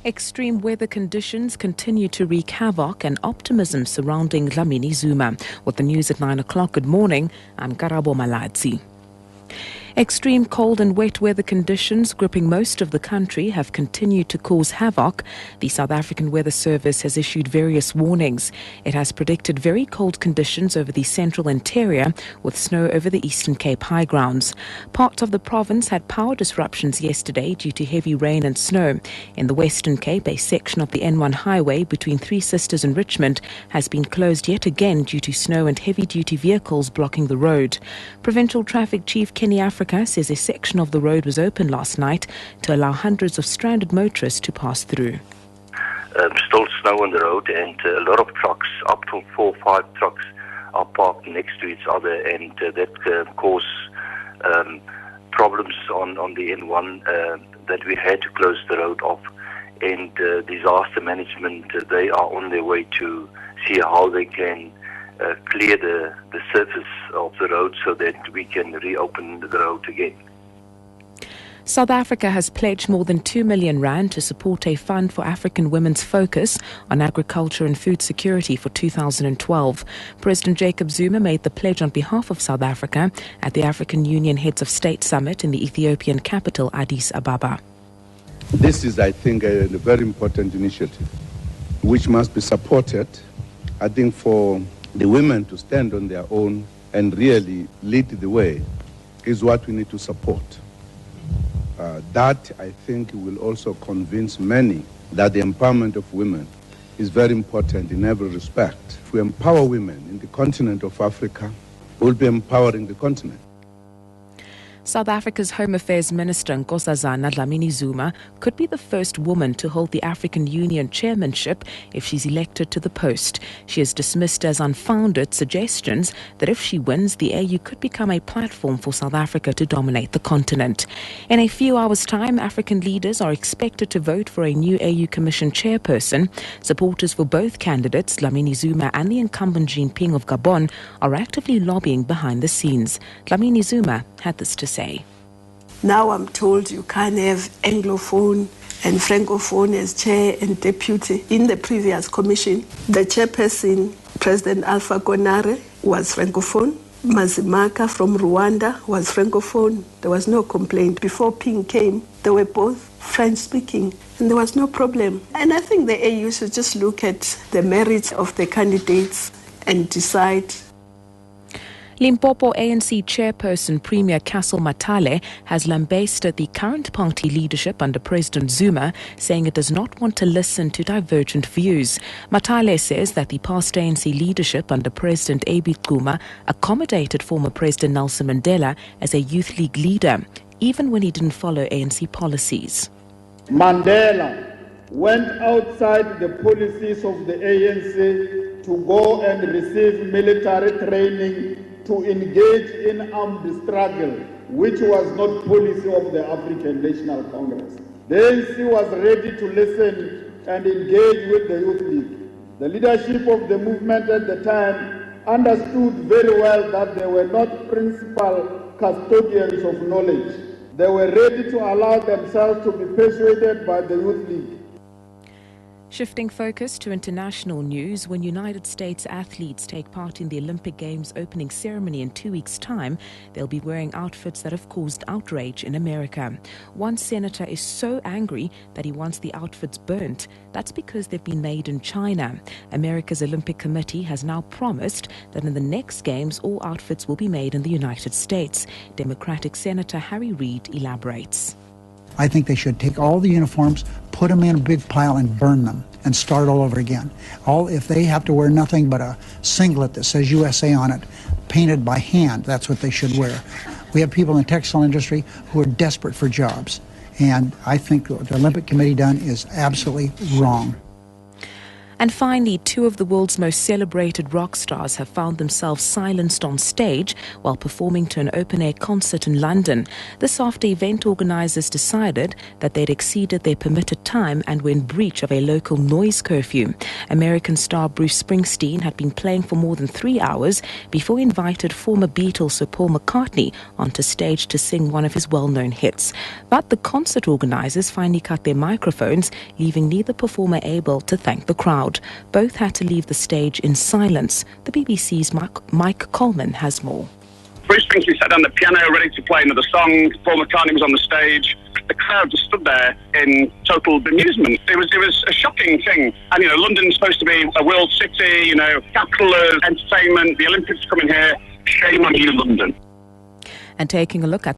Extreme weather conditions continue to wreak havoc and optimism surrounding Dlamini Zuma. With the news at 9 o'clock, good morning. I'm Karabo Maladzi. Extreme cold and wet weather conditions gripping most of the country have continued to cause havoc. The South African Weather Service has issued various warnings. It has predicted very cold conditions over the central interior with snow over the Eastern Cape high grounds. Parts of the province had power disruptions yesterday due to heavy rain and snow. In the Western Cape, a section of the N1 highway between Three Sisters and Richmond has been closed yet again due to snow and heavy-duty vehicles blocking the road. Provincial Traffic Chief Kenny Africa says a section of the road was open last night to allow hundreds of stranded motorists to pass through. Still snow on the road, and a lot of trucks, up to 4 or 5 trucks, are parked next to each other, and that cause problems on the N1 that we had to close the road off. And disaster management, they are on their way to see how they can clear the surface of the road so that we can reopen the road again. South Africa has pledged more than 2 million rand to support a fund for African women's focus on agriculture and food security for 2012. President Jacob Zuma made the pledge on behalf of South Africa at the African Union Heads of State Summit in the Ethiopian capital, Addis Ababa. This is, I think, a very important initiative which must be supported. I think for the women to stand on their own and really lead the way is what we need to support. That, I think, will also convince many that the empowerment of women is very important in every respect. If we empower women in the continent of Africa, we'll be empowering the continent. South Africa's Home Affairs Minister Nkosazana Dlamini Zuma could be the first woman to hold the African Union chairmanship if she's elected to the post. She has dismissed as unfounded suggestions that if she wins, the AU could become a platform for South Africa to dominate the continent. In a few hours' time, African leaders are expected to vote for a new AU Commission chairperson. Supporters for both candidates, Dlamini Zuma and the incumbent Jean Ping of Gabon, are actively lobbying behind the scenes. Dlamini Zuma had this to say. Now I'm told you can't have Anglophone and Francophone as chair and deputy. In the previous commission, the chairperson, President Alpha Konare, was Francophone. Mazimaka from Rwanda was Francophone. There was no complaint. Before Ping came, they were both French-speaking, and there was no problem. And I think the AU should just look at the merits of the candidates and decide. Limpopo ANC chairperson Premier Castle Matale has lambasted the current party leadership under President Zuma, saying it does not want to listen to divergent views. Matale says that the past ANC leadership under President Abe Xuma accommodated former President Nelson Mandela as a youth league leader, even when he didn't follow ANC policies. Mandela went outside the policies of the ANC to go and receive military training to engage in armed struggle, which was not policy of the African National Congress. The ANC was ready to listen and engage with the Youth League. The leadership of the movement at the time understood very well that they were not principal custodians of knowledge. They were ready to allow themselves to be persuaded by the Youth League. Shifting focus to international news, when United States athletes take part in the Olympic Games opening ceremony in 2 weeks' time, they'll be wearing outfits that have caused outrage in America. One senator is so angry that he wants the outfits burnt. That's because they've been made in China. America's Olympic Committee has now promised that in the next Games, all outfits will be made in the United States. Democratic Senator Harry Reid elaborates. I think they should take all the uniforms, put them in a big pile and burn them and start all over again. If they have to wear nothing but a singlet that says USA on it, painted by hand, that's what they should wear. We have people in the textile industry who are desperate for jobs. And I think what the Olympic Committee done is absolutely wrong. And finally, two of the world's most celebrated rock stars have found themselves silenced on stage while performing to an open-air concert in London. This after event organisers decided that they'd exceeded their permitted time and were in breach of a local noise curfew. American star Bruce Springsteen had been playing for more than 3 hours before he invited former Beatles Sir Paul McCartney onto stage to sing one of his well-known hits. But the concert organisers finally cut their microphones, leaving neither performer able to thank the crowd. Both had to leave the stage in silence. The BBC's Mike Coleman has more. Bruce Springsteen sat down the piano ready to play another song. Paul McCartney was on the stage. The crowd just stood there in total bemusement. It was a shocking thing. And, London's supposed to be a world city, capital of entertainment. The Olympics coming here. Shame on you, London. And taking a look at